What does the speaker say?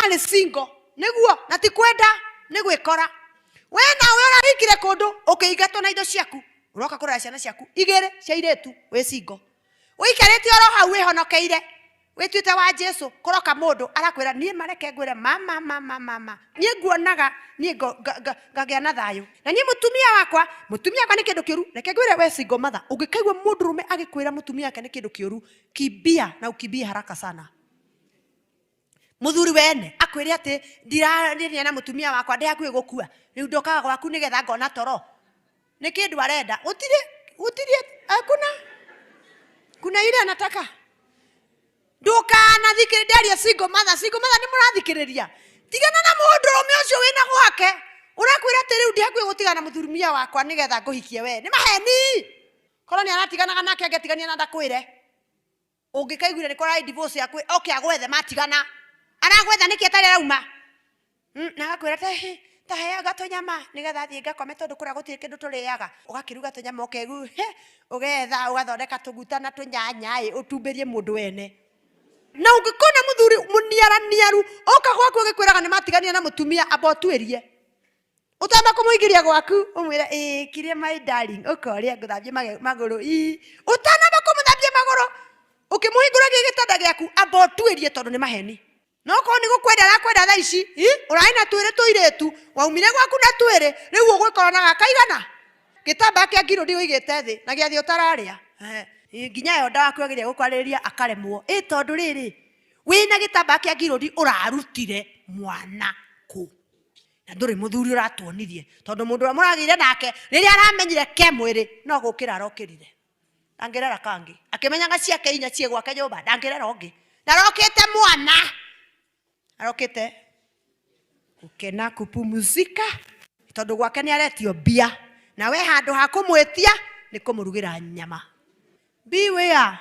arĩ single nĩguo na ti kwenda nĩ gwĩkora we nawe ũrahikire kũndũ ũkĩingatwo na indo ciaku ũroka kũrera ciana ciaku igĩrĩ cia airĩtu wĩ single ũikarĩte oro hau wĩhonokeire wĩtuĩte wa Jesu kũroka mũndũ arakwĩra niĩ mareke ngwĩre mama niĩ nguonaga niĩ ngagĩa na thayũ na niĩ mũtumia wakwa nĩ kĩndũ kĩũru reke ngwĩre we single mother ũngĩkaigua mũndũrũme agĩkwĩra mũtumia wake nĩ kĩndũ kĩũru kimbia na ukimbie haraka sana muthuri wene akwĩre atĩ ndirarĩria na mũtumia wakwa ndĩ hakuhĩ gũkua rĩu ndokaga gwaku nĩgetha ngona toro nĩ kĩndũ arenda gũtirĩ kuna ile anataka ndũkanathikĩrĩria single mother nĩ mũrathikĩrĩria tigana na mũndũrũme ũcio wĩna gwake ũrakwĩra atĩ rĩu ndĩ hakuhĩ gũtigana na mũthurumia wakwa nĩgetha ngũhikie we nĩ maheni korwo nĩ aratiganaga nake angetigania na ndakwĩre ũngĩkaiguire nĩ kora divorce yaku oke agwethe matigana aragwetha nĩkĩ atarĩ arauma na akwĩra ta heaga tũnyama nĩgetha thiĩ ngakome tondũ kũrĩa gũtirĩ kĩndũ tũrĩaga ũgakĩruga tũnyama ũkegu ũgetha ũgathondeka tũguta na tũnyanya ũtumbĩrie mũndũ wene na ũngĩkona mũthuri mũniaru oka gwaku ũgĩkwĩraga nĩ matigania na mũtumia abotũerie utamba kũmũingĩria gwaku ũmwĩra kirie my darling ũkoria ngũthambie magũrũ utanamba kũmũthambia magũrũ ũkĩmũhingũragia gĩtanda gĩaku abotũerie tondũ nĩ maheni no ko nĩ gũkwenda arakwenda thaa ici ũraĩ na twĩrĩ tũirĩtu waumire gwaku na twĩrĩ rĩu ũgwĩkora na gakaigana gĩtambaya kĩa ngiro ũigĩte thĩ na gĩathi ũtararĩa nginya yo ndawa kwagĩrĩria gũkwarĩrĩria akaremwo tondũ rĩrĩ wĩna gĩtambaya kĩa ngiro ũrarutire mwana kũ na ndũrĩ mũthuri ũratuonirie tondũ mũndũ ũrĩa mũragĩire nake rĩrĩa aramenyire ke mwĩrĩ no gũkĩra arokĩrire angĩrera kangĩ akĩmenyaga ciake inya cie gwake nyũmba ndangĩrera ũngĩ ndarokĩte mwana arokĩte gũkena kupumzika tondũ gwake nĩ aretio mbia na we handũ ha kũmwĩtia nĩ kũmũrugĩra nyama beware